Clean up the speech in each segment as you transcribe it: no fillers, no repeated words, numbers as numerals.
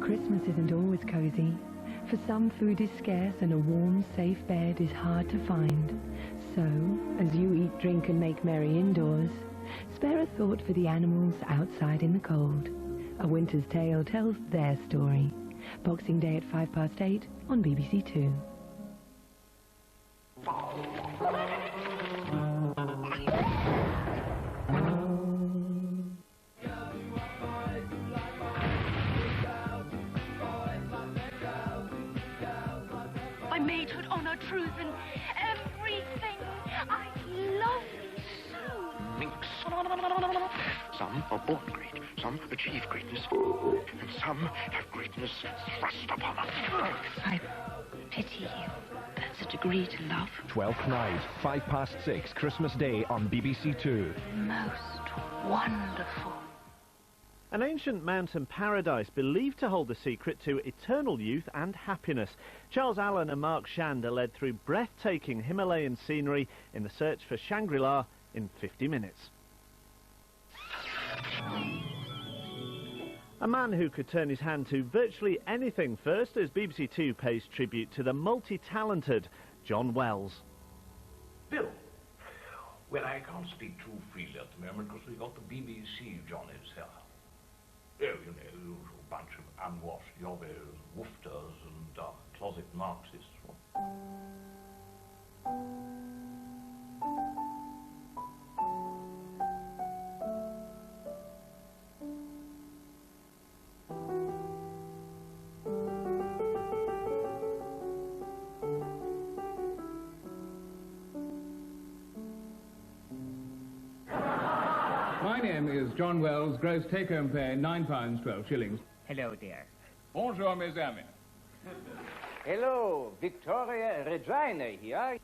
Christmas isn't always cozy. For some, food is scarce and a warm, safe bed is hard to find. So, as you eat, drink and make merry indoors, spare a thought for the animals outside in the cold. A Winter's Tale tells their story. Boxing Day at 8:05 on BBC Two. My maidhood, honor, truth, and everything. I love thee so. Minx. Some are born great, some achieve greatness, and some have greatness thrust upon them. I pity you. That's a degree to love. 12th night, 6:05, Christmas Day on BBC Two. Most wonderful. An ancient mountain paradise believed to hold the secret to eternal youth and happiness. Charles Allen and Mark Shand are led through breathtaking Himalayan scenery in the search for Shangri-La in 50 minutes. A man who could turn his hand to virtually anything first as BBC Two pays tribute to the multi-talented John Wells. Bill, well, I can't speak too freely at the moment because we've got the BBC Johnnies here. Oh, you know, a bunch of unwashed yobbers, woofters and closet Marxists. My name is John Wells, gross take-home pay £9 12 shillings. Hello, dear. Bonjour, mes amis. Hello, Victoria Regina here.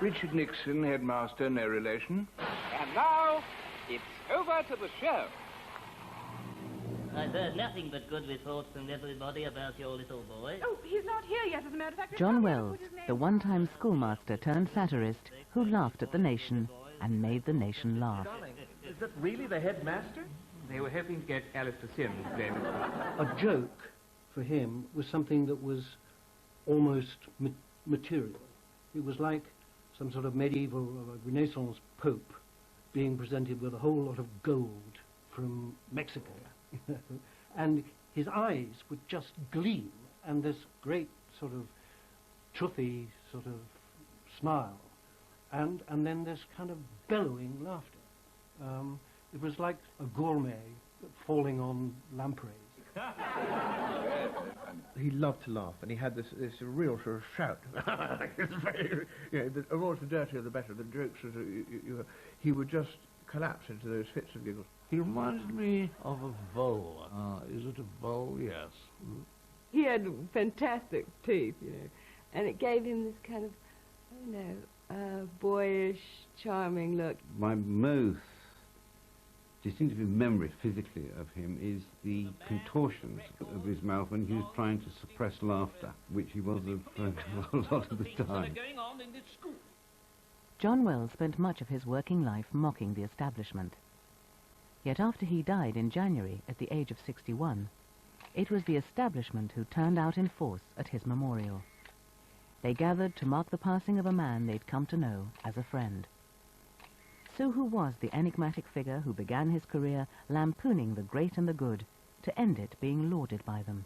Richard Nixon, headmaster, no relation. And now, it's over to the show. I've heard nothing but good reports from everybody about your little boy. Oh, he's not here yet, as a matter of fact. John Wells, the one-time schoolmaster turned satirist who laughed at the nation and made the nation laugh. Darling, is that really the headmaster? They were hoping to get Alistair Sims playing. A joke for him was something that was almost material. It was like some sort of medieval Renaissance pope being presented with a whole lot of gold from Mexico. And his eyes would just gleam, and this great sort of truthy sort of smile, and then this kind of bellowing laughter. It was like a gourmet falling on lampreys. He loved to laugh, and he had this real sort of shout. It's very, the more the dirtier the better. The jokes, he would just collapse into those fits of giggles. He reminds me of a vole. Is it a vole? Yes. He had fantastic teeth, and it gave him this kind of, boyish, charming look. My most distinctive memory physically of him is the contortions of his mouth when he was trying to suppress laughter, which he was a lot of the time. John Wells spent much of his working life mocking the establishment. Yet after he died in January at the age of 61, it was the establishment who turned out in force at his memorial. They gathered to mark the passing of a man they'd come to know as a friend. So who was the enigmatic figure who began his career lampooning the great and the good, to end it being lauded by them?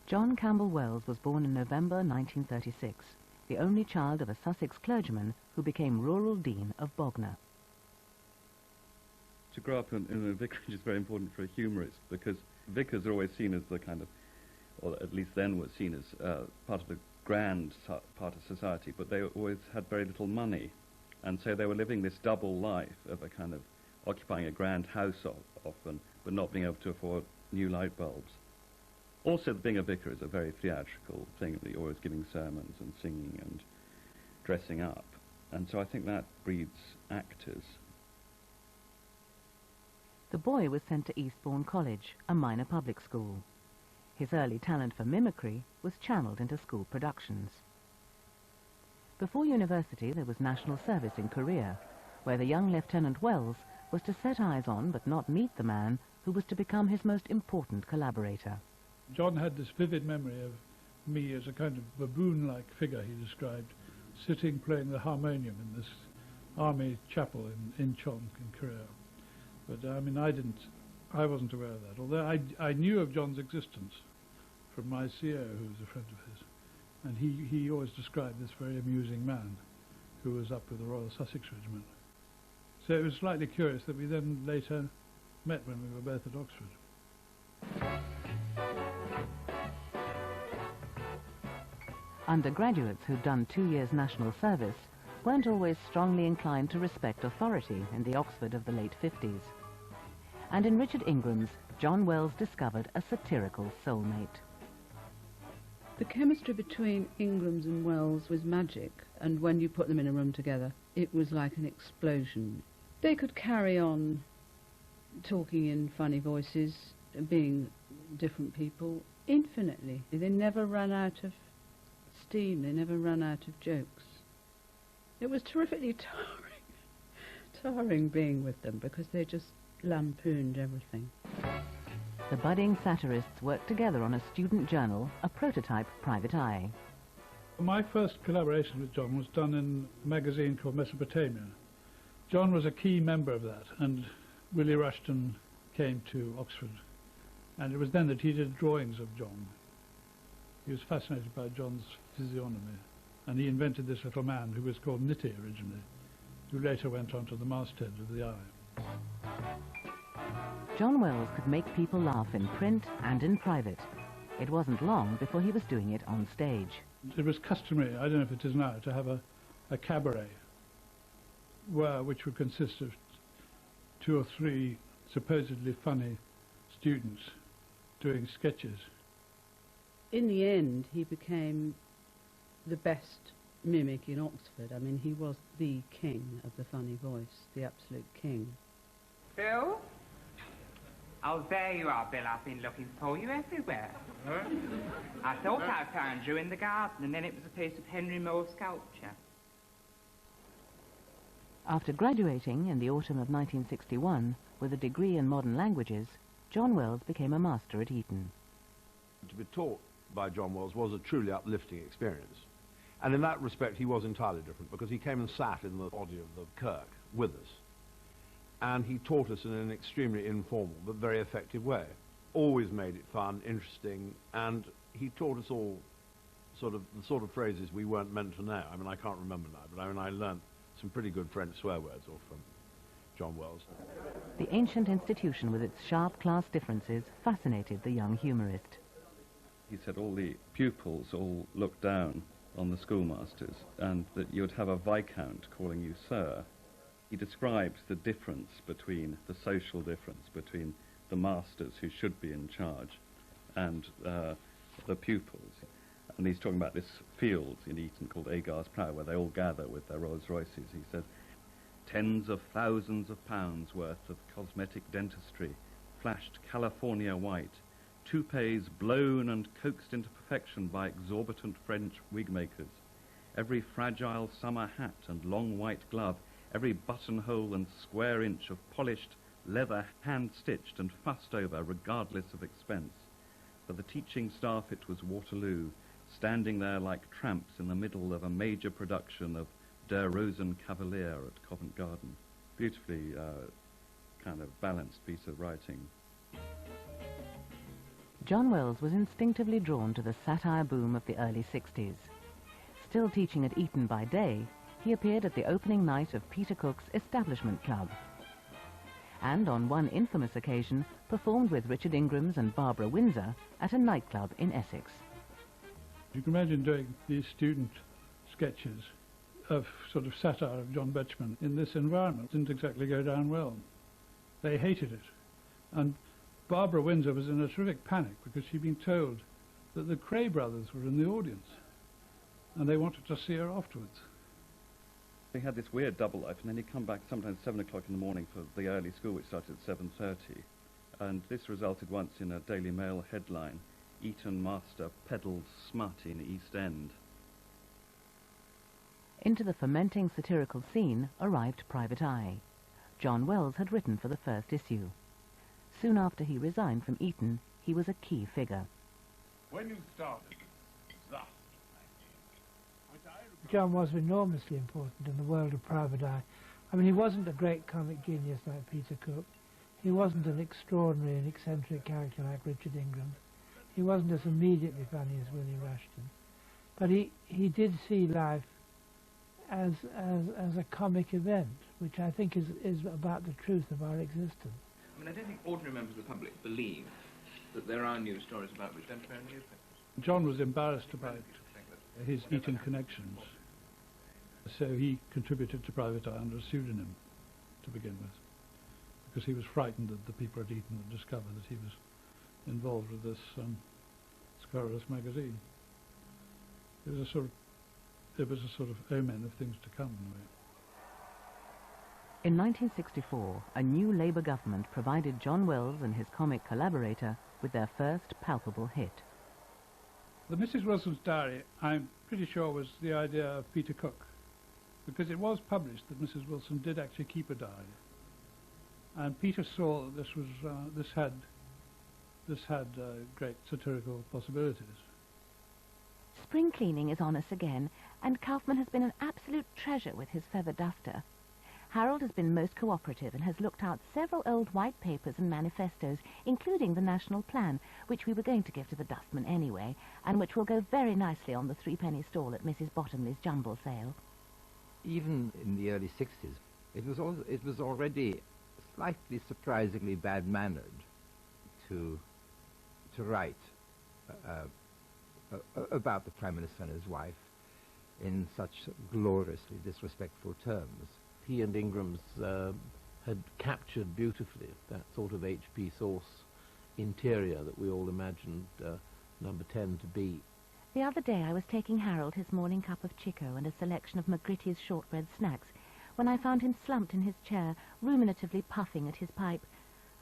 John Campbell Wells was born in November 1936, the only child of a Sussex clergyman who became rural dean of Bognor. To grow up in a vicarage is very important for a humorist, because vicars are always seen as the kind of, or at least then was seen as part of the grand part of society, but they always had very little money, and so they were living this double life of a kind of occupying a grand house often, but not being able to afford new light bulbs. Also, being a vicar is a very theatrical thing. You're always giving sermons and singing and dressing up, and so I think that breeds actors. The boy was sent to Eastbourne College, a minor public school. His early talent for mimicry was channeled into school productions. Before university, there was national service in Korea, where the young Lieutenant Wells was to set eyes on but not meet the man who was to become his most important collaborator. John had this vivid memory of me as a kind of baboon-like figure, he described, sitting playing the harmonium in this army chapel in Incheon in Korea. But I mean, I wasn't aware of that, although I knew of John's existence from my CO, who was a friend of his, and he always described this very amusing man who was up with the Royal Sussex Regiment. So it was slightly curious that we then later met when we were both at Oxford. Undergraduates who'd done 2 years national service weren't always strongly inclined to respect authority in the Oxford of the late 50s. And in Richard Ingram's, John Wells discovered a satirical soulmate. The chemistry between Ingrams and Wells was magic, and when you put them in a room together, it was like an explosion. They could carry on talking in funny voices, being different people, infinitely. They never ran out of steam, they never ran out of jokes. It was terrifically tiring being with them, because they just lampooned everything. The budding satirists worked together on a student journal, a prototype Private Eye. My first collaboration with John was done in a magazine called Mesopotamia. John was a key member of that, and Willie Rushton came to Oxford, and it was then that he did drawings of John. He was fascinated by John's physiognomy, and he invented this little man who was called Nitty originally, who later went on to the masthead of the Eye. John Wells could make people laugh in print and in private. It wasn't long before he was doing it on stage. It was customary, I don't know if it is now, to have a cabaret, which would consist of 2 or 3 supposedly funny students doing sketches. In the end, he became the best mimic in Oxford. I mean, he was the king of the funny voice, the absolute king. Bill? Oh, there you are, Bill. I've been looking for you everywhere. Huh? I thought I found you in the garden, and then it was a piece of Henry Moore's sculpture. After graduating in the autumn of 1961 with a degree in modern languages, John Wells became a master at Eton. To be taught by John Wells was a truly uplifting experience. And in that respect, he was entirely different, because he came and sat in the body of the Kirk with us. And he taught us in an extremely informal but very effective way. Always made it fun, interesting, and he taught us all the sort of phrases we weren't meant to know. I mean, I can't remember now, but I mean, I learnt some pretty good French swear words off from John Wells. The ancient institution with its sharp class differences fascinated the young humorist. He said all the pupils all looked down on the schoolmasters, and that you would have a viscount calling you sir. He describes the difference between, the social difference between the masters who should be in charge and the pupils. And he's talking about this field in Eton called Agar's Plough, where they all gather with their Rolls Royces. He said, tens of thousands of pounds worth of cosmetic dentistry, flashed California white, toupees blown and coaxed into perfection by exorbitant French wig makers, every fragile summer hat and long white glove, every buttonhole and square inch of polished leather hand-stitched and fussed over regardless of expense. For the teaching staff it was Waterloo, standing there like tramps in the middle of a major production of Der Rosenkavalier at Covent Garden. Beautifully kind of balanced piece of writing. John Wells was instinctively drawn to the satire boom of the early 60s. Still teaching at Eton by day, he appeared at the opening night of Peter Cook's Establishment Club, and on one infamous occasion performed with Richard Ingrams and Barbara Windsor at a nightclub in Essex. You can imagine doing these student sketches of sort of satire of John Betjeman in this environment. It didn't exactly go down well. They hated it. And Barbara Windsor was in a terrific panic because she'd been told that the Cray brothers were in the audience and they wanted to see her afterwards. He had this weird double life, and then he'd come back sometimes 7 o'clock in the morning for the early school, which started at 7:30. And this resulted once in a Daily Mail headline, Eton master peddles smut in East End. Into the fermenting satirical scene arrived Private Eye. John Wells had written for the first issue. Soon after he resigned from Eton, he was a key figure. When you started thus, John was enormously important in the world of Private Eye. I mean, he wasn't a great comic genius like Peter Cook. He wasn't an extraordinary and eccentric character like Richard Ingram. He wasn't as immediately funny as Willie Rushton. But he did see life as a comic event, which I think is about the truth of our existence. I mean, I don't think ordinary members of the public believe that there are news stories about which don't appear in newspapers. John was embarrassed about his Eton connections, so he contributed to Private Eye under a pseudonym to begin with, because he was frightened that the people at Eton would discover that he was involved with this scurrilous magazine. It was a sort of omen of things to come in a way. In 1964, a new Labour government provided John Wells and his comic collaborator with their first palpable hit. The Mrs. Wilson's Diary, I'm pretty sure, was the idea of Peter Cook, because it was published that Mrs. Wilson did actually keep a diary, and Peter saw that this had great satirical possibilities. Spring cleaning is on us again, and Kaufman has been an absolute treasure with his feather duster. Harold has been most cooperative and has looked out several old white papers and manifestos, including the National Plan, which we were going to give to the dustman anyway, and which will go very nicely on the 3-penny stall at Mrs. Bottomley's jumble sale. Even in the early 60s, it was already slightly surprisingly bad-mannered to write about the Prime Minister and his wife in such gloriously disrespectful terms. He and Ingram's had captured beautifully that sort of H.P. Sauce interior that we all imagined Number 10 to be. The other day I was taking Harold his morning cup of Chico and a selection of McGritty's shortbread snacks when I found him slumped in his chair, ruminatively puffing at his pipe.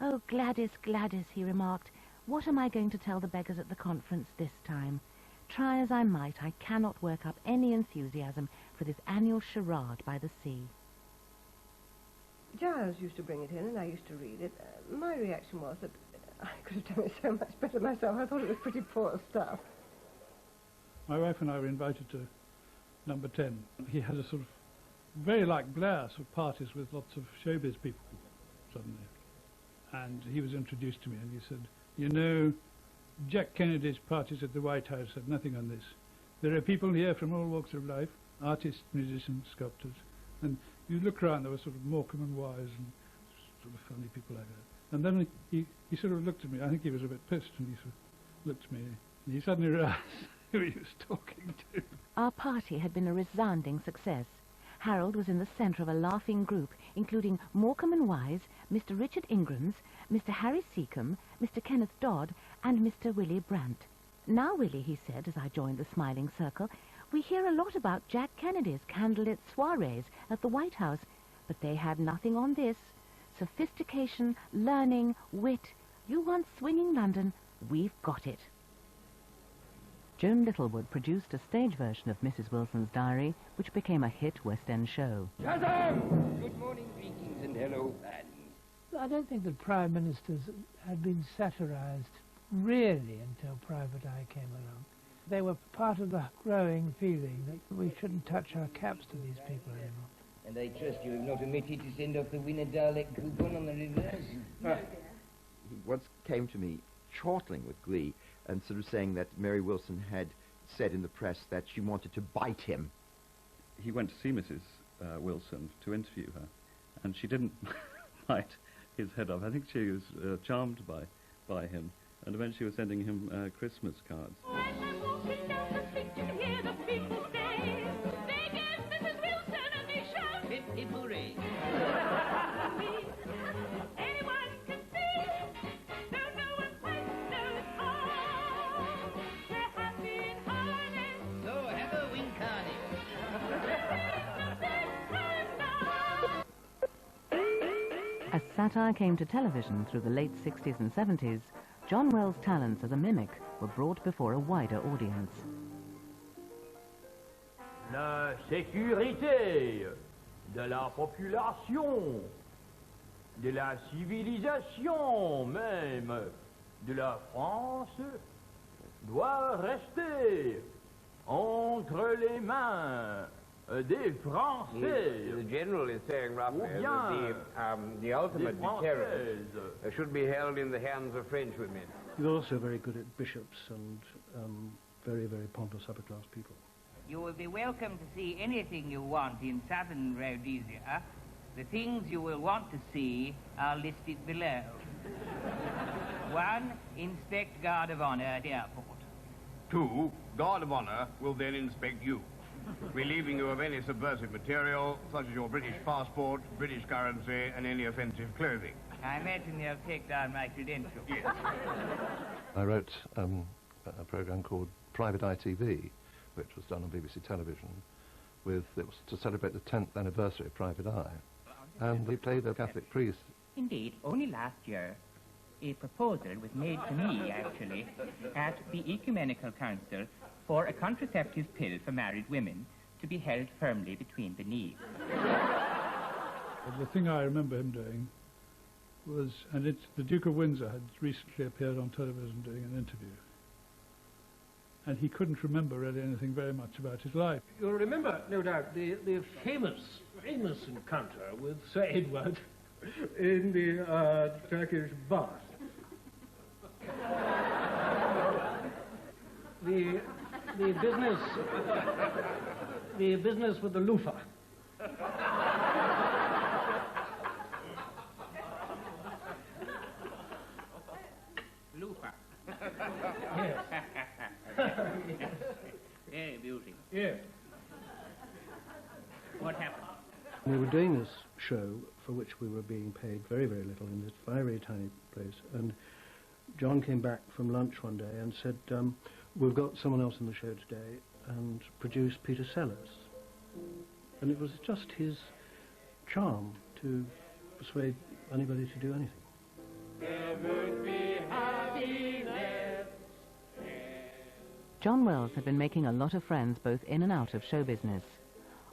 "Oh, Gladys, Gladys," he remarked, "what am I going to tell the beggars at the conference this time? Try as I might, I cannot work up any enthusiasm for this annual charade by the sea." Giles used to bring it in and I used to read it. My reaction was that I could have done it so much better myself. I thought it was pretty poor stuff. My wife and I were invited to Number 10. He had a sort of, very like Blair, sort of parties with lots of showbiz people suddenly. And he was introduced to me and he said, "You know, Jack Kennedy's parties at the White House had nothing on this. There are people here from all walks of life, artists, musicians, sculptors, and you look around, there were sort of Morecambe and Wise and sort of funny people like that." And then he sort of looked at me, I think he was a bit pissed, and he sort of looked at me, and he suddenly realised who he was talking to. Our party had been a resounding success. Harold was in the centre of a laughing group, including Morecambe and Wise, Mr. Richard Ingrams, Mr. Harry Seacombe, Mr. Kenneth Dodd, and Mr. Willie Brandt. "Now, Willie," he said as I joined the smiling circle, "we hear a lot about Jack Kennedy's candlelit soirees at the White House, but they had nothing on this. Sophistication, learning, wit. You want swinging London? We've got it." Joan Littlewood produced a stage version of Mrs. Wilson's Diary, which became a hit West End show. Shazam! Good morning, greetings, and hello, fans. I don't think that Prime Ministers had been satirised really until Private Eye came along. They were part of the growing feeling that we shouldn't touch our caps to these people anymore. And I trust you have not omitted to send off the winner Dalek coupon on the reverse? He once came to me chortling with glee and sort of saying that Mary Wilson had said in the press that she wanted to bite him. He went to see Mrs. Wilson to interview her, and she didn't bite his head off. I think she was charmed by him, and eventually was sending him Christmas cards. As satire came to television through the late 60s and 70s, John Wells' talents as a mimic were brought before a wider audience. La sécurité de la population de la civilisation même de la France doit rester entre les mains des Français. The general is saying roughly Ou bien that the ultimate des deterrent Françaises. should be held in the hands of French women. He was also very good at bishops and very, very pompous upper-class people. You will be welcome to see anything you want in southern Rhodesia. The things you will want to see are listed below. 1. Inspect Guard of Honor at airport. 2. Guard of Honor will then inspect you, relieving you of any subversive material, such as your British passport, British currency, and any offensive clothing. I imagine they'll take down my credentials. Yes. I wrote a programme called Private Eye TV, which was done on BBC Television. It was to celebrate the 10th anniversary of Private Eye. And he played a Catholic priest. Indeed, only last year, a proposal was made to me, actually, at the Ecumenical Council for a contraceptive pill for married women to be held firmly between the knees. The thing I remember him doing was, and the Duke of Windsor had recently appeared on television doing an interview, and he couldn't remember really anything very much about his life. You'll remember, no doubt, the famous encounter with Sir Edward in the Turkish bath. The business with the loofah. Loofah. Yes. Very beautiful. Yes. What happened? We were doing this show for which we were being paid very, very little in this very, very tiny place, and John came back from lunch one day and said, we've got someone else in the show today, and produced Peter Sellers. And it was just his charm to persuade anybody to do anything. John Wells had been making a lot of friends both in and out of show business.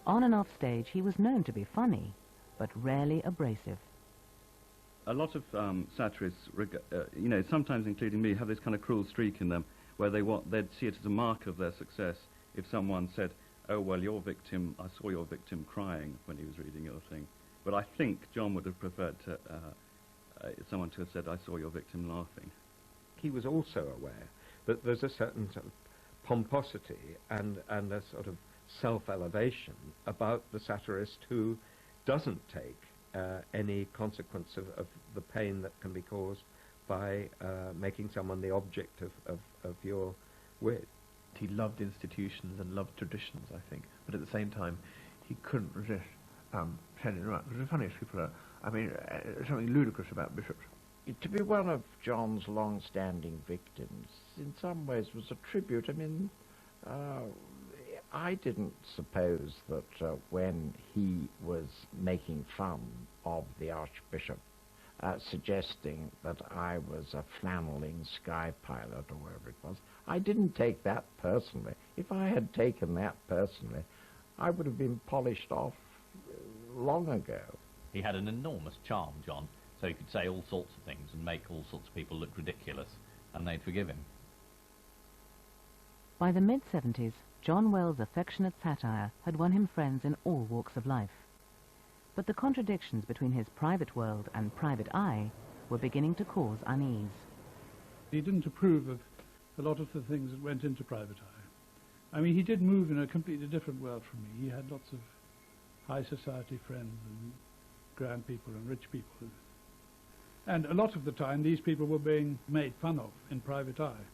On and off stage, he was known to be funny, but rarely abrasive. A lot of satirists, sometimes including me, have this kind of cruel streak in them where they'd see it as a mark of their success if someone said, oh, well, I saw your victim crying when he was reading your thing. But I think John would have preferred someone to have said, I saw your victim laughing. He was also aware that there's a certain sort of pomposity and a sort of self-elevation about the satirist who doesn't take any consequence of the pain that can be caused by making someone the object of your wit. He loved institutions and loved traditions, I think, but at the same time, he couldn't resist telling right. Because the funniest people are, something ludicrous about bishops. To be one of John's long-standing victims, in some ways, was a tribute. I didn't suppose that when he was making fun of the Archbishop, suggesting that I was a flanneling sky pilot or whatever it was, I didn't take that personally. If I had taken that personally, I would have been polished off long ago. He had an enormous charm, John, so he could say all sorts of things and make all sorts of people look ridiculous, and they'd forgive him. By the mid-70s, John Wells' affectionate satire had won him friends in all walks of life. But the contradictions between his private world and private eye were beginning to cause unease. He didn't approve of a lot of the things that went into Private Eye. He did move in a completely different world from me. He had lots of high society friends and grand people and rich people. And a lot of the time, these people were being made fun of in Private Eye.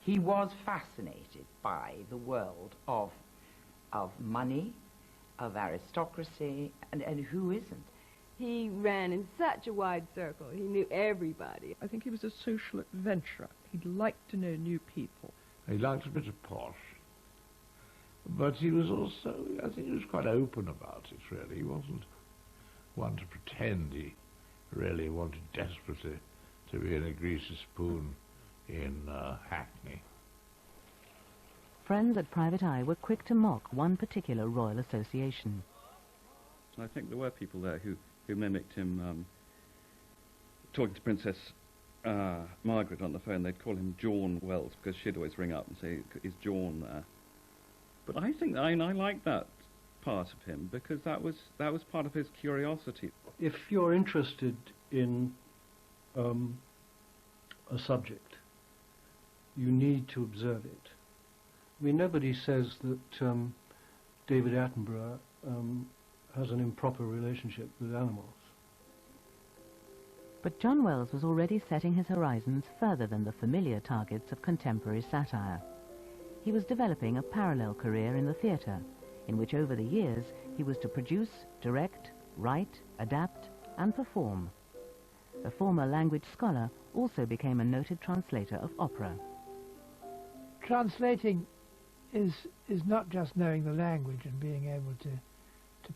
He was fascinated by the world of money, of aristocracy, and who isn't? He ran in such a wide circle. He knew everybody. I think he was a social adventurer. He liked to know new people. He liked a bit of posh. But he was also, I think he was quite open about it, really. He wasn't one to pretend he really wanted desperately to be in a greasy spoon in Hackney. Friends at Private Eye were quick to mock one particular royal association. And I think there were people there who who mimicked him talking to Princess Margaret on the phone. They'd call him John Wells because she'd always ring up and say, "Is John there?" But I think I like that part of him because that was part of his curiosity. If you're interested in a subject, you need to observe it. I mean, nobody says that David Attenborough has an improper relationship with animals. But John Wells was already setting his horizons further than the familiar targets of contemporary satire. He was developing a parallel career in the theatre, in which over the years he was to produce, direct, write, adapt, and perform. The former language scholar also became a noted translator of opera. Translating is not just knowing the language and being able to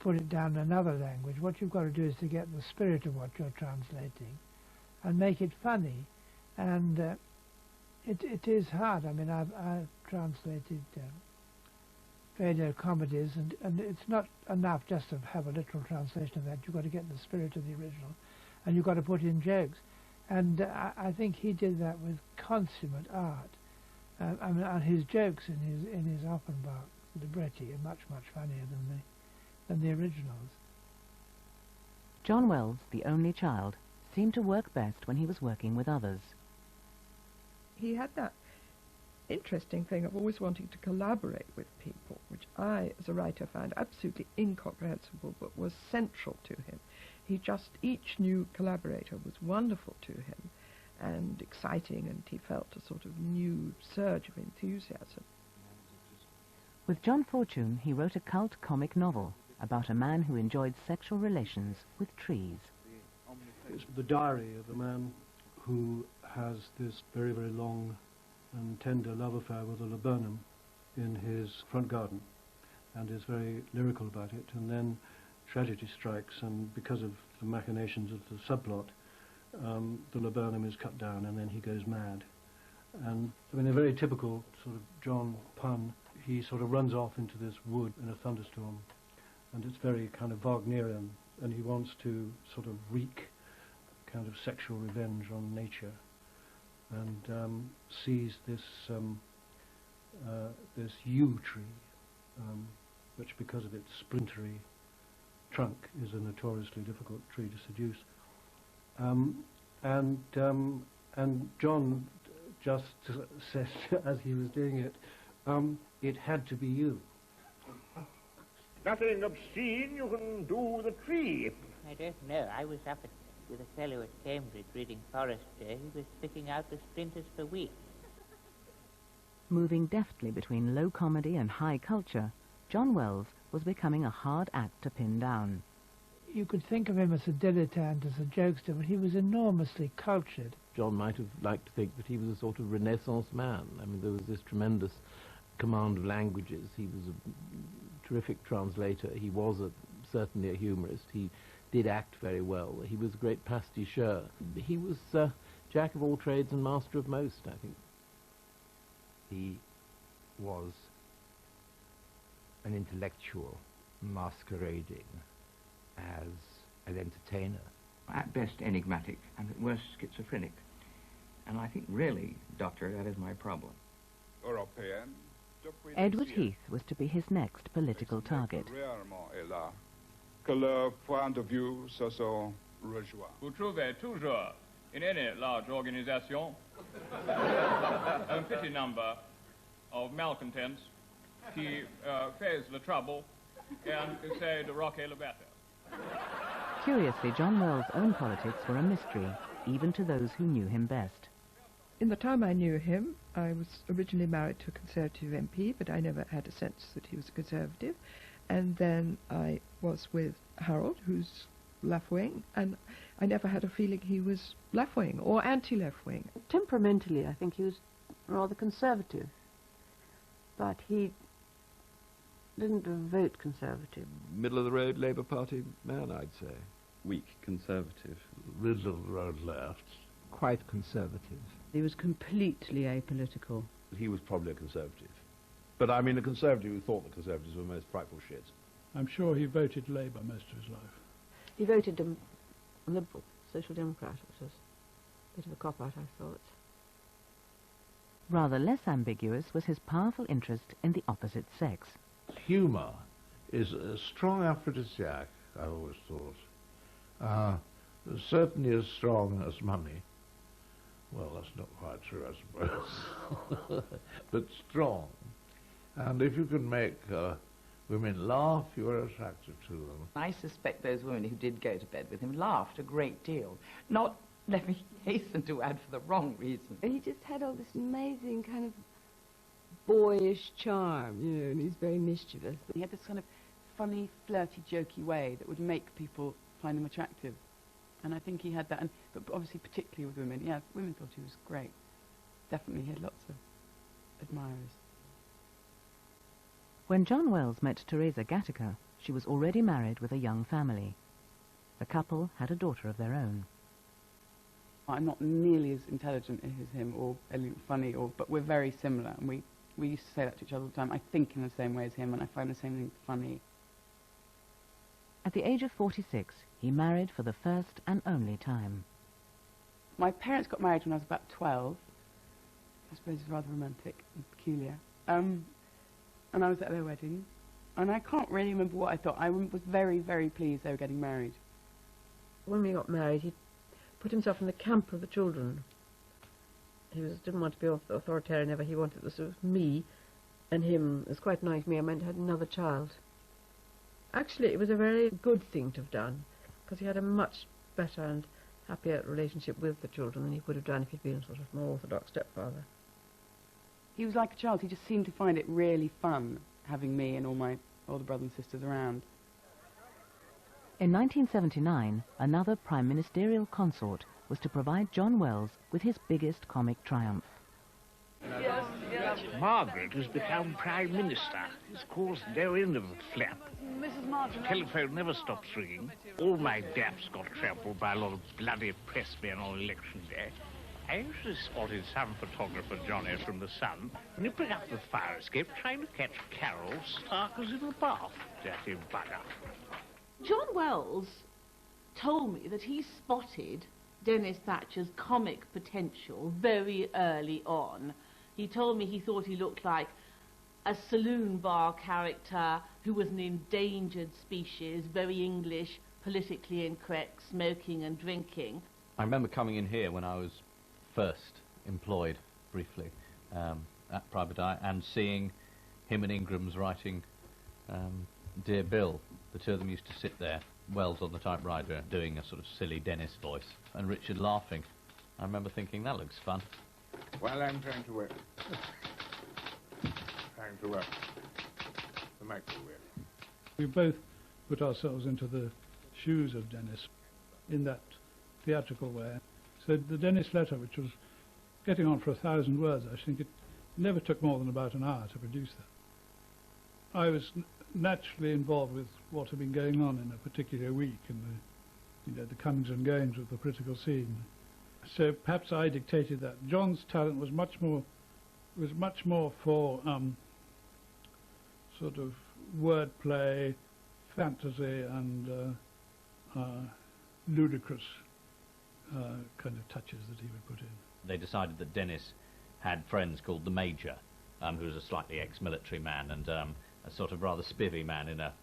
put it down in another language. What you've got to do is to get the spirit of what you're translating and make it funny. And it is hard. I mean, I've translated radio comedies, and it's not enough just to have a literal translation of that. You've got to get the spirit of the original, and you've got to put in jokes. And I think he did that with consummate art. I mean, and his jokes in his Offenbach libretti are much funnier than the originals. John Wells, the only child, seemed to work best when he was working with others. He had that interesting thing of always wanting to collaborate with people, which I, as a writer, found absolutely incomprehensible, but was central to him. Each new collaborator was wonderful to him and exciting, and he felt a sort of new surge of enthusiasm. With John Fortune, he wrote a cult comic novel about a man who enjoyed sexual relations with trees. It's the diary of a man who has this very, very long and tender love affair with a laburnum in his front garden and is very lyrical about it, and then tragedy strikes, and because of the machinations of the subplot, the laburnum is cut down and then he goes mad. And I mean, a very typical sort of John pun, he sort of runs off into this wood in a thunderstorm, and it's very kind of Wagnerian, and he wants to sort of wreak kind of sexual revenge on nature, and sees this this yew tree, which because of its splintery trunk is a notoriously difficult tree to seduce, and John just says as he was doing it, it had to be you. Nothing obscene you can do with a tree. I don't know. I was up with a fellow at Cambridge reading forestry. He was picking out the splinters for weeks. Moving deftly between low comedy and high culture, John Wells was becoming a hard act to pin down. You could think of him as a dilettante, as a jokester, but he was enormously cultured. John might have liked to think that he was a sort of Renaissance man. I mean, there was this tremendous command of languages. He was a terrific translator. He was certainly a humorist. He did act very well. He was a great pasticheur. He was jack of all trades and master of most, I think. He was an intellectual masquerading as an entertainer. At best enigmatic, and at worst schizophrenic. And I think really, Doctor, that is my problem. Edward Heath was to be his next political target. Vous trouvez toujours, in any large organization, a petit number of malcontents qui face the trouble and say de roquer le batteur. Curiously, John Wells' own politics were a mystery, even to those who knew him best. In the time I knew him, I was originally married to a Conservative MP, but I never had a sense that he was a Conservative. And then I was with Harold, who's left-wing, and I never had a feeling he was left-wing or anti-left-wing. Temperamentally, I think he was rather conservative, but he didn't vote Conservative. Middle-of-the-road Labour Party man, I'd say. Weak Conservative. Middle-of-the-road left. Quite conservative. He was completely apolitical. He was probably a Conservative. But I mean a Conservative who thought the Conservatives were most frightful shits. I'm sure he voted Labour most of his life. He voted Liberal, Social Democrat, which was a bit of a cop-out, I thought. Rather less ambiguous was his powerful interest in the opposite sex. Humour is a strong aphrodisiac, I always thought. Certainly as strong as money. Well, that's not quite true, I suppose. But strong. And if you can make women laugh, you're attracted to them. I suspect those women who did go to bed with him laughed a great deal. Not, let me hasten to add, for the wrong reason. He just had all this amazing kind of boyish charm, you know, and he's very mischievous. He had this kind of funny, flirty, jokey way that would make people find him attractive. And I think he had that, but obviously particularly with women. Yeah, women thought he was great. Definitely, he had lots of admirers. When John Wells met Teresa Gattaca, she was already married with a young family. The couple had a daughter of their own. I'm not nearly as intelligent as him or funny, but we're very similar, and we used to say that to each other all the time. I think in the same way as him, and I find the same thing funny. At the age of 46, he married for the first and only time. My parents got married when I was about 12. I suppose it's rather romantic and peculiar. And I was at their wedding, and I can't really remember what I thought. I was very, very pleased they were getting married. When we got married, he put himself in the camp of the children. He didn't want to be authoritarian ever. He wanted this sort of me and him. It was quite nice. Me, I meant to have another child. Actually, it was a very good thing to have done, because he had a much better and happier relationship with the children than he would have done if he'd been a sort of more orthodox stepfather. He was like a child. He just seemed to find it really fun having me and all my older brothers and sisters around. In 1979, another prime ministerial consort was to provide John Wells with his biggest comic triumph. Margaret has become Prime Minister. It's caused no end of a flap. Mrs. Martin. The telephone never stops ringing. All my daps got trampled by a lot of bloody pressmen on election day. I actually spotted some photographer Johnny from the Sun nipping up the fire escape trying to catch Carol stark as in a bath. Dirty bugger. John Wells told me that he spotted Dennis Thatcher's comic potential very early on. He told me he thought he looked like a saloon bar character who was an endangered species, very English, politically incorrect, smoking and drinking. I remember coming in here when I was first employed briefly at Private Eye and seeing him and Ingram's writing Dear Bill. The two of them used to sit there, Wells on the typewriter doing a sort of silly Dennis voice and Richard laughing. I remember thinking, that looks fun. Well, I'm trying to work. Trying to work. The microwave. We both put ourselves into the shoes of Dennis in that theatrical way. So the Dennis letter, which was getting on for 1,000 words, I think it never took more than about an hour to produce that. I was naturally involved with what had been going on in a particular week and the comings and goings of the political scene. So perhaps I dictated that. John's talent was much more for sort of wordplay, fantasy, and ludicrous kind of touches that he would put in. They decided that Dennis had friends called the Major, who was a slightly ex-military man, and a sort of rather spivvy man in a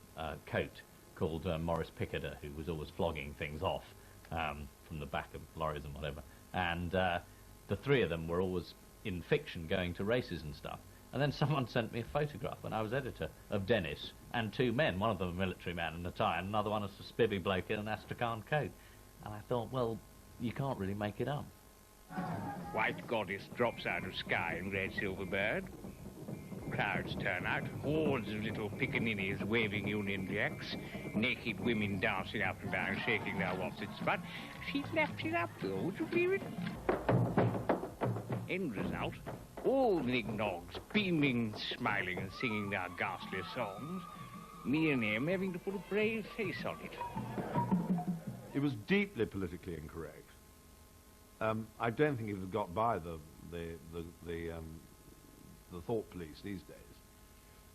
coat called Morris Pickerder, who was always flogging things off from the back of lorries and whatever. And the three of them were always in fiction going to races and stuff. And then someone sent me a photograph when I was editor of Dennis and two men, one of them a military man in a tie and another one a spivvy bloke in an Astrakhan coat. And I thought, well, you can't really make it up. White goddess drops out of sky in red silver bird. Crowds turn out, hordes of little pickaninnies waving Union Jacks, naked women dancing up and down, shaking their worsits. But she left it up, though, would you believe it? End result, all the nignogs beaming, smiling and singing their ghastly songs, me and him having to put a brave face on it. It was deeply politically incorrect. I don't think it would have got by the thought police these days.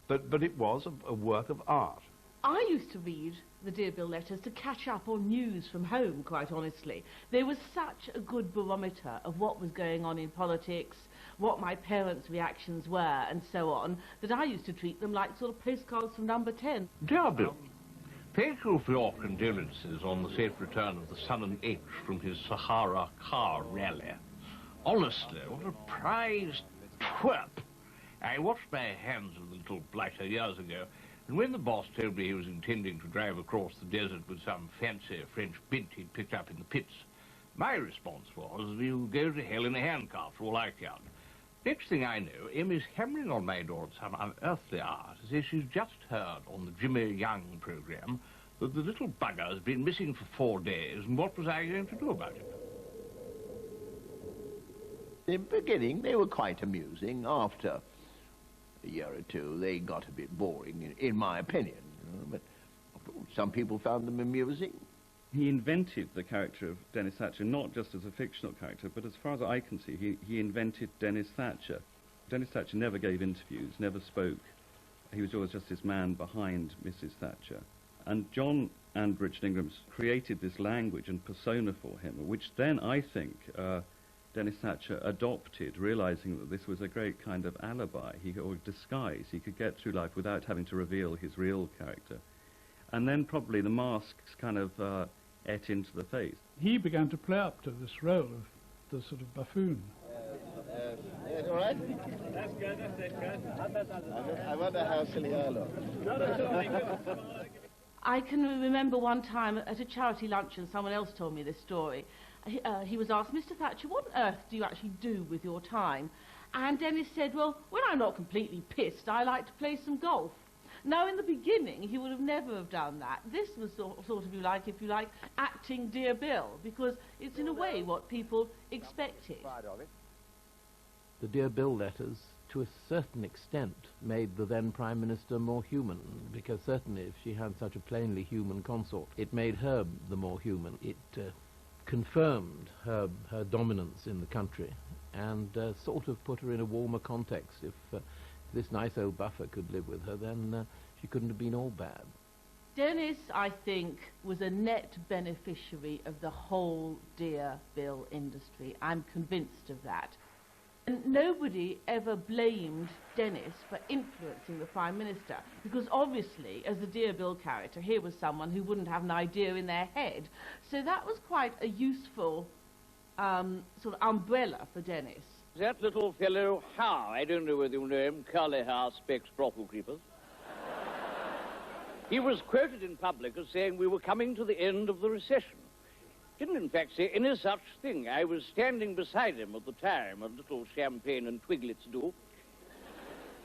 But it was a work of art. I used to read the Dear Bill letters to catch up on news from home, quite honestly. They were such a good barometer of what was going on in politics, what my parents' reactions were, and so on, that I used to treat them like sort of postcards from Number 10. Dear Bill, thank you for your condolences on the safe return of the Southern H from his Sahara car rally. Honestly, what a prized twerp. I washed my hands of the little blighter years ago, and when the boss told me he was intending to drive across the desert with some fancy French bint he'd picked up in the pits, my response was, "You go to hell in a handcart for all I count." Next thing I know, Emmy's hammering on my door at some unearthly hour to say she's just heard on the Jimmy Young programme that the little bugger's been missing for 4 days, and what was I going to do about it? In the beginning, they were quite amusing. After a year or two, they got a bit boring, in my opinion. But some people found them amusing. He invented the character of Dennis Thatcher, not just as a fictional character, but as far as I can see, he invented Dennis Thatcher. Dennis Thatcher never gave interviews, never spoke. He was always just this man behind Mrs. Thatcher. And John and Richard Ingram created this language and persona for him, which then, I think, Dennis Thatcher adopted, realizing that this was a great kind of alibi, or disguise. He could get through life without having to reveal his real character. And then probably the masks kind of ate into the face. He began to play up to this role of the sort of buffoon. All right? That's good, I wonder how silly I look. I can remember one time at a charity luncheon, someone else told me this story. He was asked, "Mr. Thatcher, what on earth do you actually do with your time?" And Dennis said, "Well, when I'm not completely pissed, I like to play some golf." Now, in the beginning, he would have never have done that. This was sort of, if you like, acting Dear Bill, because it's in a way what people expected. The Dear Bill letters, to a certain extent, made the then Prime Minister more human, because certainly if she had such a plainly human consort, it made her the more human. It confirmed her dominance in the country and sort of put her in a warmer context. If this nice old buffer could live with her, then she couldn't have been all bad. Dennis, I think, was a net beneficiary of the whole Dear Bill industry. I'm convinced of that. And nobody ever blamed Dennis for influencing the Prime Minister, because obviously, as the Dear Bill character, here was someone who wouldn't have an idea in their head. So that was quite a useful sort of umbrella for Dennis. That little fellow, Howe, I don't know whether you know him, curly hair, specs, brothel creepers. He was quoted in public as saying we were coming to the end of the recession. Didn't in fact say any such thing. I was standing beside him at the time, a little champagne and twiglets do.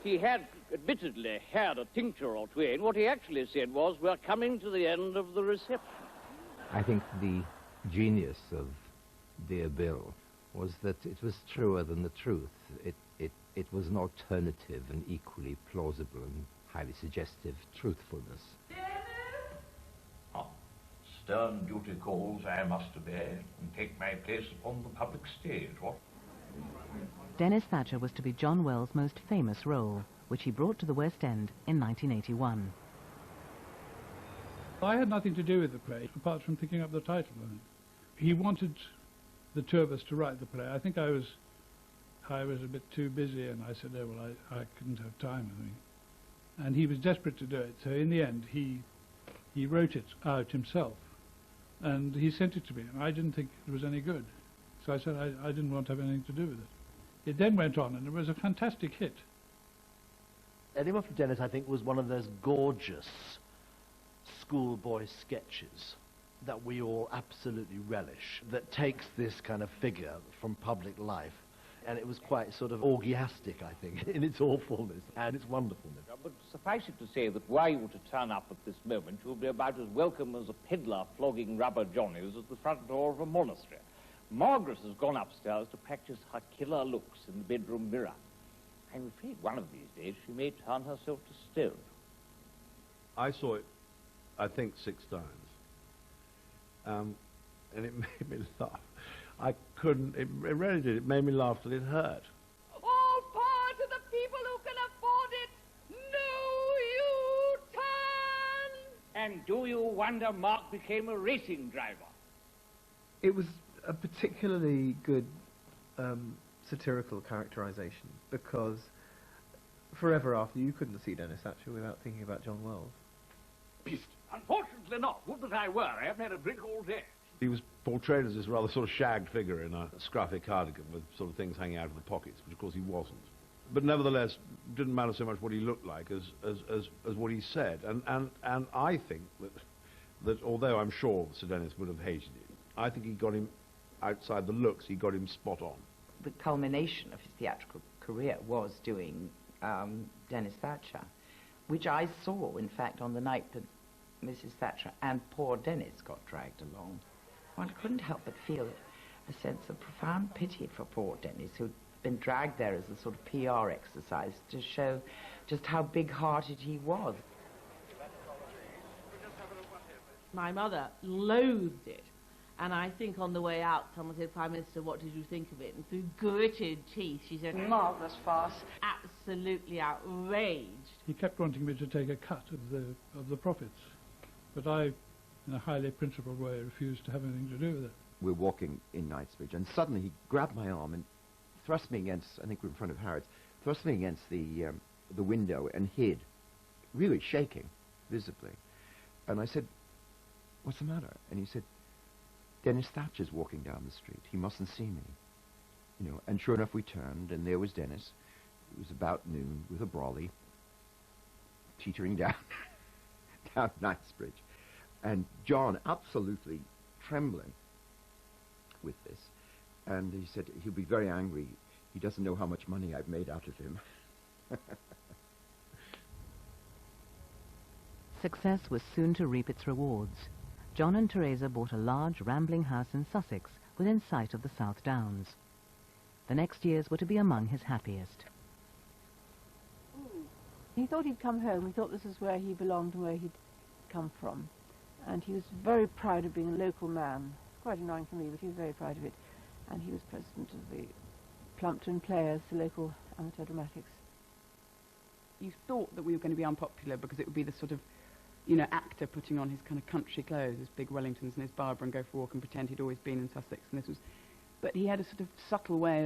He had admittedly had a tincture or twain. What he actually said was, we're coming to the end of the reception. I think the genius of Dear Bill was that it was truer than the truth. It was an alternative and equally plausible and highly suggestive truthfulness. Stern duty calls, I must obey and take my place upon the public stage, what? Dennis Thatcher was to be John Wells' most famous role, which he brought to the West End in 1981. I had nothing to do with the play, apart from picking up the title of it. He wanted the two of us to write the play. I think I was a bit too busy, and I said, "Oh, well, I couldn't have time," I think. And he was desperate to do it, so in the end, he wrote it out himself. And he sent it to me, and I didn't think it was any good. So I said I didn't want to have anything to do with it. It then went on, and it was a fantastic hit. Anyone for Dennis, I think, was one of those gorgeous schoolboy sketches that we all absolutely relish, that takes this kind of figure from public life, and it was quite sort of orgiastic, I think, in its awfulness and its wonderfulness. But suffice it to say that were you to turn up at this moment, you'll be about as welcome as a peddler flogging rubber johnnies at the front door of a monastery. Margaret has gone upstairs to practice her killer looks in the bedroom mirror. I'm afraid one of these days she may turn herself to stone. I saw it, I think, 6 times. And it made me laugh. I couldn't, it really did. It made me laugh till it hurt. All power to the people who can afford it. New And do you wonder Mark became a racing driver? It was a particularly good satirical characterization, because forever after you couldn't see Dennis Thatcher without thinking about John Wells. Beast. Unfortunately not. Would that I were. I haven't had a drink all day. He was portrayed as this rather sort of shagged figure in a scruffy cardigan with sort of things hanging out of the pockets, which of course he wasn't. But nevertheless, didn't matter so much what he looked like as what he said. And I think that although I'm sure Sir Dennis would have hated it, I think he got him, outside the looks, he got him spot on. The culmination of his theatrical career was doing Dennis Thatcher, which I saw, in fact, on the night that Mrs. Thatcher and poor Dennis got dragged along. One couldn't help but feel a sense of profound pity for poor Dennis, who'd been dragged there as a sort of PR exercise to show just how big-hearted he was. My mother loathed it, and I think on the way out someone said, "Prime Minister, what did you think of it?" And through gritted teeth she said, "Marvellous farce." Absolutely outraged. He kept wanting me to take a cut of the profits, but I, in a highly principled way, refused to have anything to do with it. We're walking in Knightsbridge, and suddenly he grabbed my arm and thrust me against, I think we're in front of Harrods, thrust me against the window and hid, really shaking, visibly. And I said, "What's the matter?" And he said, "Dennis Thatcher's walking down the street. He mustn't see me." You know, and sure enough we turned, and there was Dennis. It was about noon, with a brolly, teetering down, down Knightsbridge. And John, absolutely trembling with this. And he said, "He'll be very angry. He doesn't know how much money I've made out of him." Success was soon to reap its rewards. John and Teresa bought a large, rambling house in Sussex, within sight of the South Downs. The next years were to be among his happiest. He thought he'd come home. He thought this is where he belonged and where he'd come from. And he was very proud of being a local man. Quite annoying for me, but he was very proud of it. And he was president of the Plumpton Players, the local amateur dramatics. You thought that we were going to be unpopular because it would be the sort of, you know, actor putting on his kind of country clothes, his big Wellingtons and his Barbara, and go for a walk and pretend he'd always been in Sussex. And this was, but he had a sort of subtle way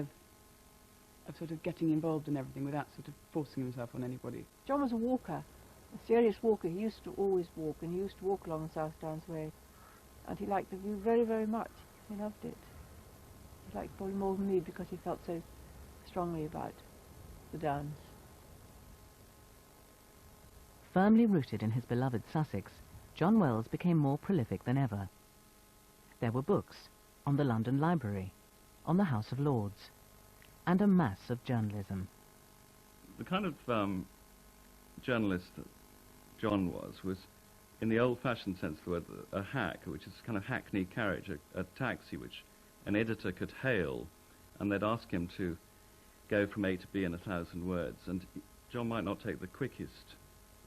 of sort of getting involved in everything without sort of forcing himself on anybody. John was a walker, a serious walker. He used to always walk, and he used to walk along the South Downs Way. And he liked the view very, very much. He loved it. He liked probably more than me because he felt so strongly about the Downs. Firmly rooted in his beloved Sussex, John Wells became more prolific than ever. There were books on the London Library, on the House of Lords, and a mass of journalism. The kind of journalist that John was in the old-fashioned sense of the word, a hack, which is a kind of hackney carriage, a taxi which an editor could hail, and they'd ask him to go from A to B in 1,000 words. And John might not take the quickest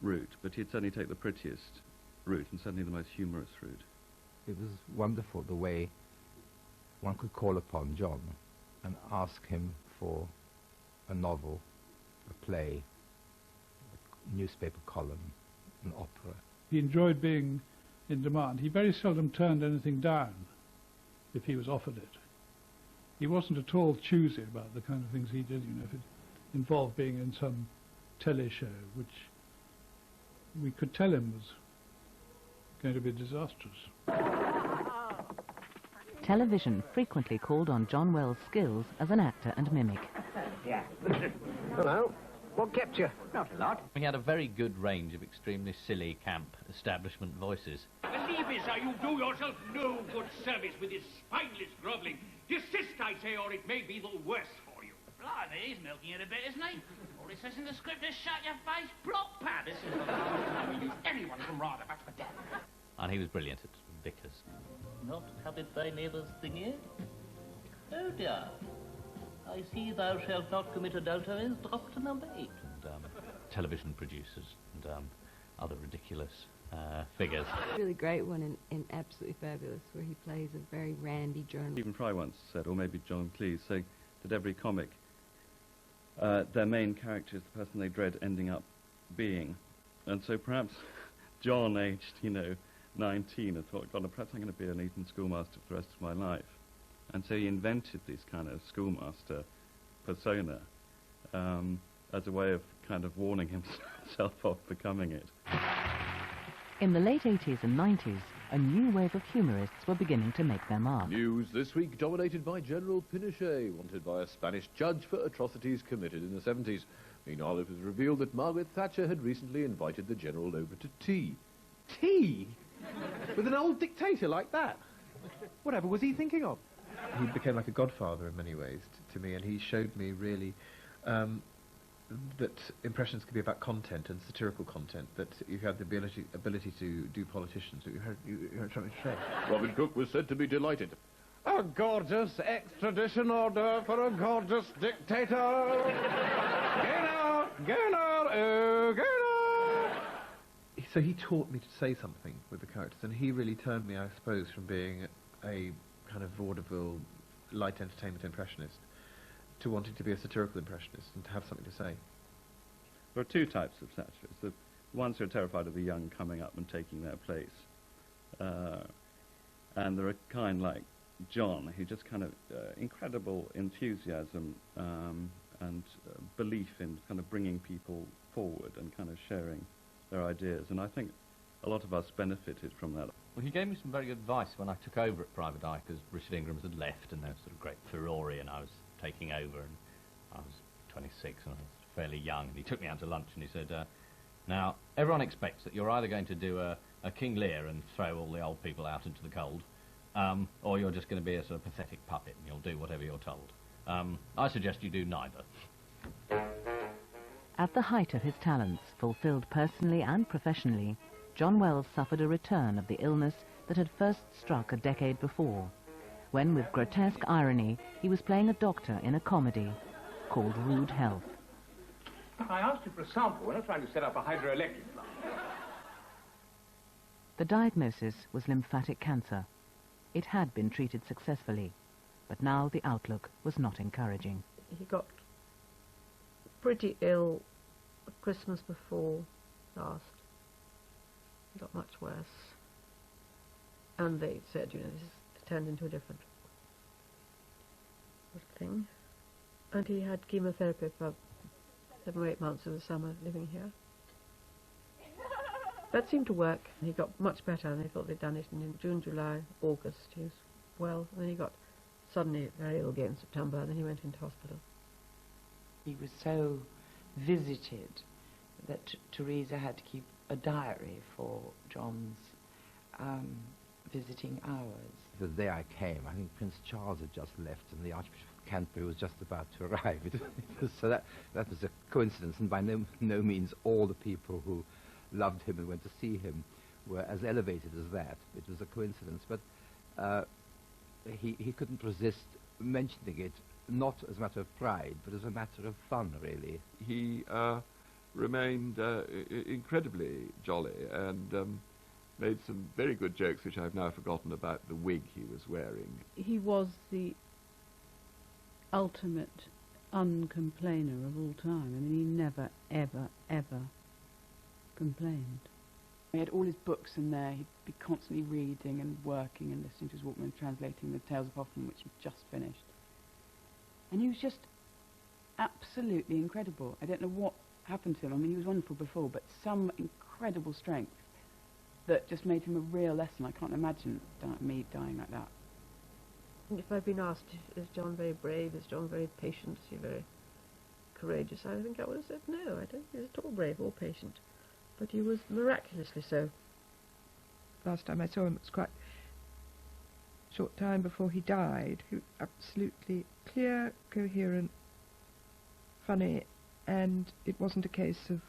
route, but he'd certainly take the prettiest route, and certainly the most humorous route. It was wonderful the way one could call upon John and ask him for a novel, a play, a newspaper column, an opera. He enjoyed being in demand. He very seldom turned anything down if he was offered it. He wasn't at all choosy about the kind of things he did, you know, if it involved being in some telly show, which we could tell him was going to be disastrous. Television frequently called on John Wells' skills as an actor and mimic. Yeah. Hello. What kept you? Not a lot. He had a very good range of extremely silly, camp, establishment voices. Believe me, sir, you do yourself no good service with this spineless grovelling. Desist, I say, or it may be the worse for you. Blimey, he's milking it a bit, isn't he? All it says in the script is shut your face, block pad. This is the last time we use anyone from right about for death. And he was brilliant at Vickers. Not have it thy neighbour's thingy? Oh dear. I see thou shalt not commit adultery is dropped to number 8. And television producers and other ridiculous figures. Really great one in Absolutely Fabulous, where he plays a very randy journalist. Stephen Fry once said, or maybe John Cleese, saying that every comic, their main character is the person they dread ending up being. And so perhaps John, aged, 19, and thought, God, perhaps I'm going to be an Eton schoolmaster for the rest of my life. And so he invented this kind of schoolmaster persona as a way of kind of warning himself off becoming it. In the late 80s and 90s, a new wave of humorists were beginning to make their mark. News this week dominated by General Pinochet, wanted by a Spanish judge for atrocities committed in the 70s. Meanwhile, it was revealed that Margaret Thatcher had recently invited the General over to tea. Tea? With an old dictator like that? Whatever was he thinking of? He became like a godfather in many ways to me, and he showed me really that impressions could be about content and satirical content, that you had the ability to do politicians, that you had something to say. Robin Cook was said to be delighted. A gorgeous extradition order for a gorgeous dictator. Get out, oh, get out. So he taught me to say something with the characters, and he really turned me, I suppose, from being a kind of vaudeville, light entertainment impressionist to wanting to be a satirical impressionist and to have something to say. There are two types of satirists. The ones who are terrified of the young coming up and taking their place. And there are kind like John, who just kind of incredible enthusiasm and belief in kind of bringing people forward and kind of sharing their ideas. And I think a lot of us benefited from that. Well, he gave me some very good advice when I took over at Private Eye, because Richard Ingrams had left and there was sort of great furore, and I was taking over, and I was 26 and I was fairly young, and he took me out to lunch and he said, now, everyone expects that you're either going to do a King Lear and throw all the old people out into the cold, or you're just going to be a sort of pathetic puppet and you'll do whatever you're told. I suggest you do neither. At the height of his talents, fulfilled personally and professionally, John Wells suffered a return of the illness that had first struck a decade before, when with grotesque irony he was playing a doctor in a comedy called Rude Health. I asked you for a sample. We're not trying to set up a hydroelectric plant. The diagnosis was lymphatic cancer. It had been treated successfully, but now the outlook was not encouraging. He got pretty ill Christmas before last. He got much worse. And they said, this has turned into a different sort of thing. And he had chemotherapy for 7 or 8 months of the summer living here. That seemed to work. He got much better, and they thought they'd done it in June, July, August. He was well, and then he got suddenly very ill again in September, and then he went into hospital. He was so visited that Teresa had to keep a diary for John's visiting hours. The day I came, I think Prince Charles had just left and the Archbishop of Canterbury was just about to arrive. So that was a coincidence, and by no means all the people who loved him and went to see him were as elevated as that. It was a coincidence, but he couldn't resist mentioning it, not as a matter of pride, but as a matter of fun, really. He remained incredibly jolly and made some very good jokes, which I've now forgotten, about the wig he was wearing. He was the ultimate uncomplainer of all time. I mean, he never, ever, ever complained. He had all his books in there. He'd be constantly reading and working and listening to his Walkman, translating the Tales of Hoffman, which he'd just finished. And he was just absolutely incredible. I don't know what happened to him. I mean, he was wonderful before, but some incredible strength that just made him a real lesson. I can't imagine me dying like that. If I'd been asked, is John very brave, is John very patient, is he very courageous, I think I would have said no, I don't think he was at all brave or patient. But he was miraculously so. Last time I saw him, it was quite a short time before he died. He was absolutely clear, coherent, funny, and it wasn't a case of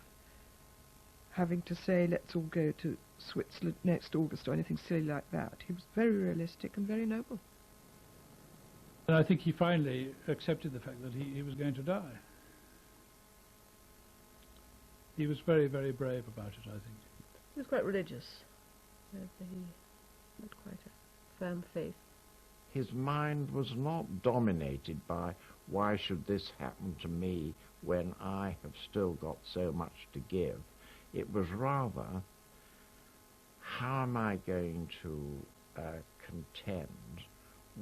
having to say, let's all go to Switzerland next August or anything silly like that. He was very realistic and very noble. And I think he finally accepted the fact that he was going to die. He was very, very brave about it, I think. He was quite religious. He had quite a firm faith. His mind was not dominated by, why should this happen to me when I have still got so much to give? It was rather, how am I going to contend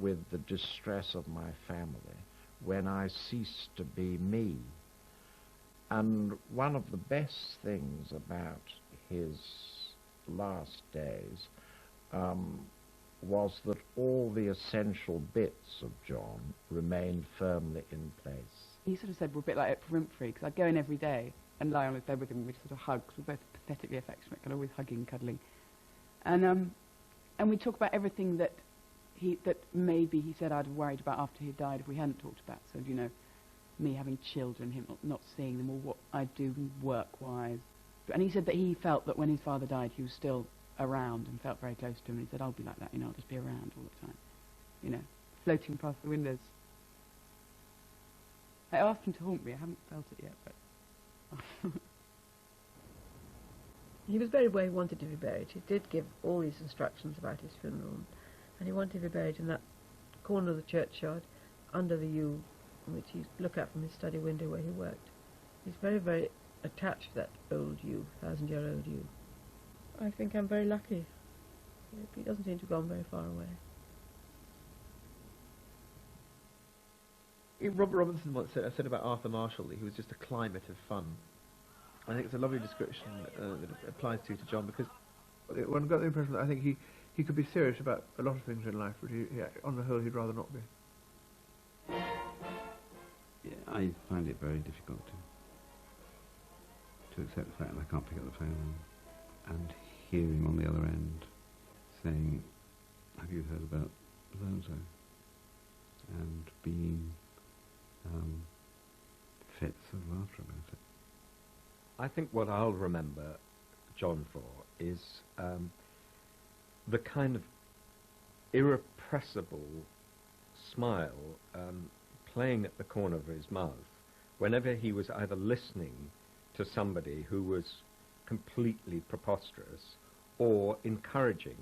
with the distress of my family when I cease to be me? And one of the best things about his last days was that all the essential bits of John remained firmly in place. He sort of said we're a bit like Oprah Winfrey, because I'd go in every day and lie on his bed with him, and we'd sort of hug, 'cause we're both pathetically affectionate, kind of always hugging, cuddling. And we'd talk about everything that maybe he said I'd have worried about after he died if we hadn't talked about. So, you know, me having children, him not seeing them, or what I'd do work-wise. And he said that he felt that when his father died, he was still around and felt very close to him. And he said, I'll be like that, you know, I'll just be around all the time, you know, floating past the windows. I asked him to haunt me. I haven't felt it yet, but... He was very where he wanted to be buried. He did give all these instructions about his funeral, and he wanted to be buried in that corner of the churchyard, under the yew, which he looked out from his study window where he worked. He's very, very attached to that old yew, 1,000-year-old yew. I think I'm very lucky. He doesn't seem to have gone very far away. Robert Robinson once said about Arthur Marshall that he was just a climate of fun. I think it's a lovely description that it applies to John, because one got the impression that I think he could be serious about a lot of things in life, but on the whole he'd rather not be. Yeah, I find it very difficult to accept the fact that I can't pick up the phone and hear him on the other end saying, have you heard about so-and-so? And being fits of laughter about it. I think what I'll remember John for is the kind of irrepressible smile playing at the corner of his mouth whenever he was either listening to somebody who was completely preposterous or encouraging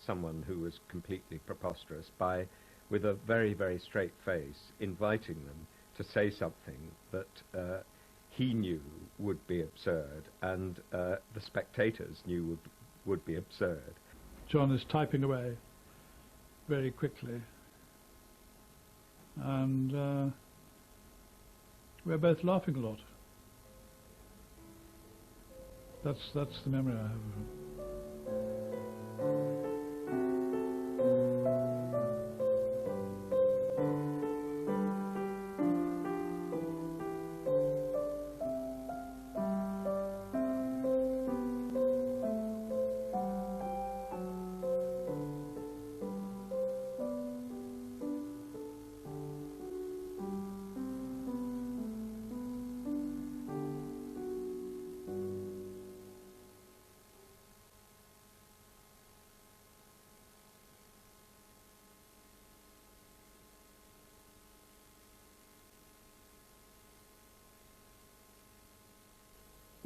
someone who was completely preposterous by, with a very, very straight face, inviting them to say something that he knew would be absurd and the spectators knew would be absurd. John is typing away very quickly, and we're both laughing a lot. That's the memory I have of him.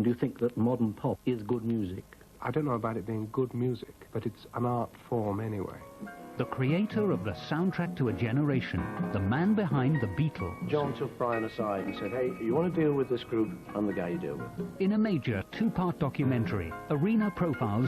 Do you think that modern pop is good music? I don't know about it being good music, but it's an art form anyway. The creator of the soundtrack to a generation, the man behind the Beatles. John took Brian aside and said, hey, you want to deal with this group, I'm the guy you deal with. In a major two-part documentary, Arena profiles